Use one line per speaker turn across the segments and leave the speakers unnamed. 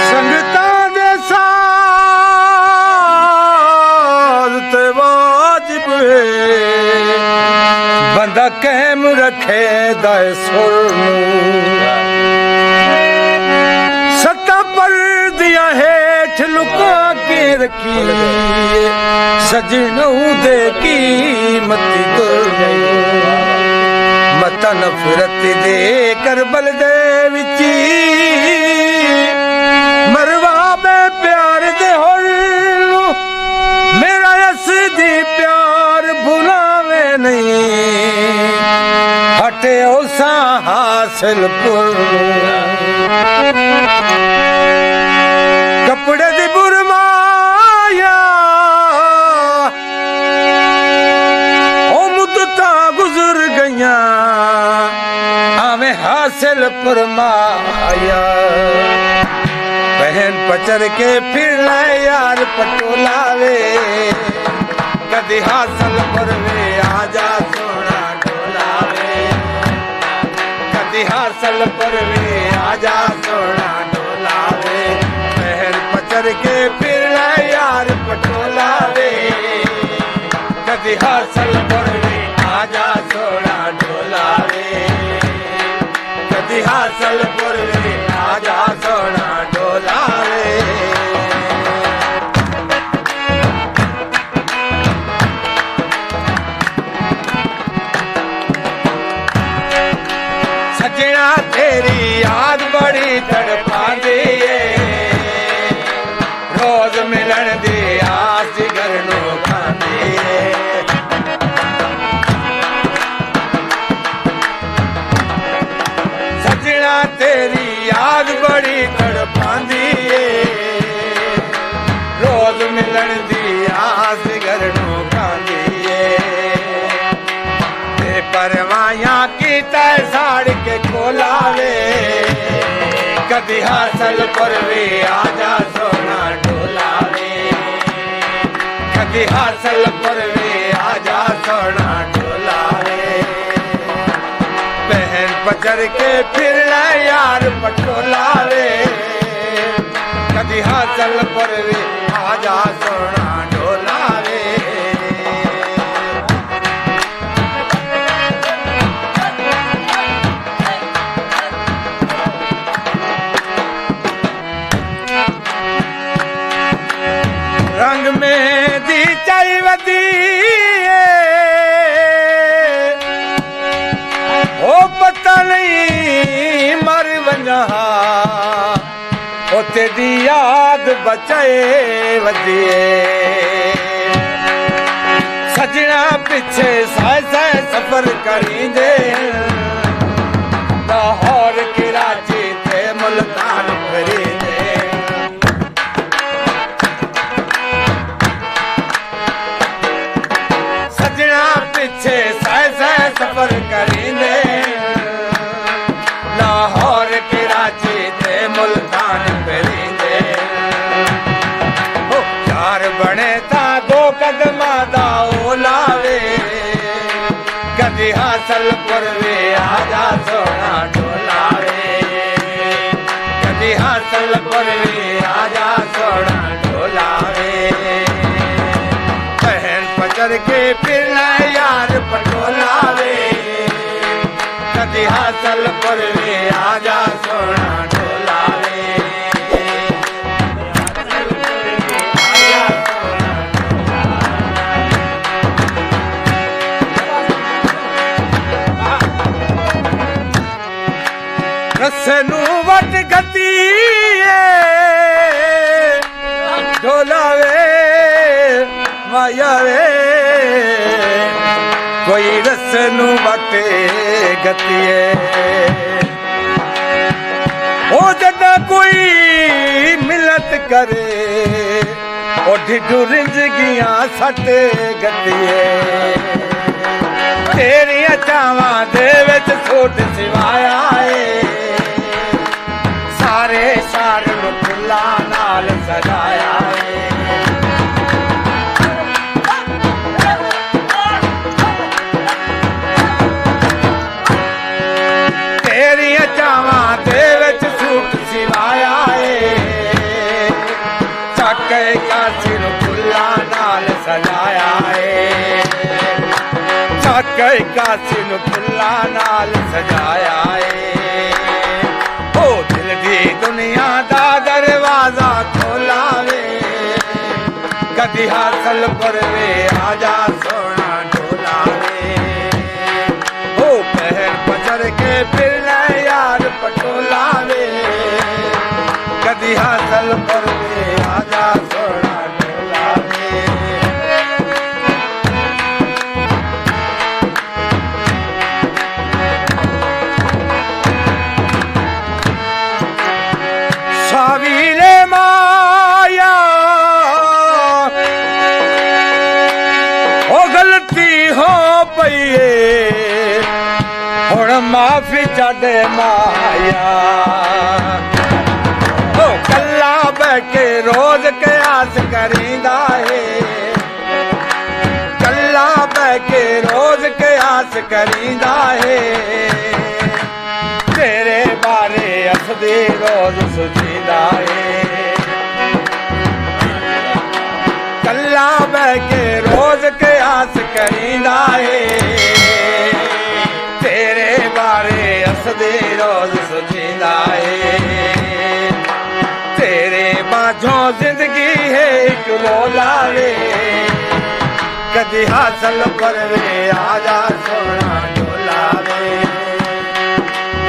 संगतां दे साथ ते वाजिब है बंदा कायम रखे दाए सुर सत्ता पर दिया हेठ लुका के रखी सजनू दे कीमती मता नफरत दे करबल दे विची मरवा बे प्यार दे होर मेरा असदी प्यार भुलावे नहीं हटे उसा हासिल पुर कपड़े दी बुरमाया ओ मुद्दता गुजर गईया आवे हासिल फरमाया बहन पचर के फिर लाए यार पटोलावे कदी हासिल परवे आजा सोना डोलावे कदी हासिल परवे आजा सोना डोलावे बहन पचर के फिर लाए यार पटोलावे कदी हासिल परवे आजा सोना डोलावे कदी हासिल परवे आजा सोना डोलावे सजना तेरी याद बड़ी तड़पांदी है रोज मिलन दी आस घरनो खांदी है सजना तेरी याद बड़ी तड़पांदी है रोज मिलन दी आस घरनो खांदी है परवाया की तय साड़ के खोलावे कदी हासिल परवे आजा सोना डोलावे कदी हासिल परवे आजा सोना डोलावे बहन पचर के फिर ले यार पटोलावे कदी हासिल परवे आजा सोना डोलावे रंग में दी चाहिवती ओ पता नहीं मर वञा ओ तेरी याद बचाए वधिए सजना पिछे साए साए सफर करींदे लाहौर कराची ते मुल्तान फरीदे पिछे साए साए सफर करींदे लाहौर कराची ते मुल्तान फरीदे यार बने था दो कदमा दा ओलावे कदी हासिल परवे आजा सोना डोलावे कदी हासिल परवे आजा सोना डोलावे बहन पचर के फिर यार पटोलावे कदी हासिल परवे आजा सोना डोलावे रसनू वट गती डोलावे मायावे कोई रसनू बाटे गतिए ओ जदा कोई मिलत करे ओ ढिडू रिंजगियां सट गतिए तेरिया चावां दे विच सोट सिवाया है सारे सार नूं फुल्लां नाल सजाया है कई कासी नु फुल्ला नाल सजाया है ओ दिल दी दुनिया दा दरवाजा खोला वे कदी हासिल पर वे आजा सोना ढोला वे ओ पहर पचर के फिर यार पटोला वे कदी हासिल पर वे आजा सोना ढोला वे सावीले माया ओ गलती हो पई हुण माफी छॾ माया ओ कल्ला बह के रोज कयास करींदा है कल्ला बह के रोज कयास करींदा है तेरे बारे असदी रोज सुझींदा है कल्ला बह के रोज कयास करींदा है तेरे बारे असदी रोज सुझींदा है तेरे माझो जिंदगी है एक मौला वे कदी हासिल पर वे आजा सोना ढोला वे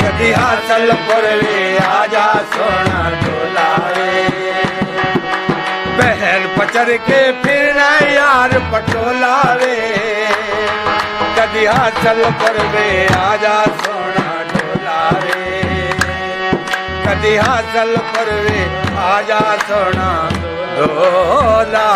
कदी हासिल पर वे आजा सोना ढोला वे बहन पचर के फिर यार पटोला वे कदी हासिल पर वे आजा सोना ढोला वे कदी हासिल पर वे आजा सोना ढोला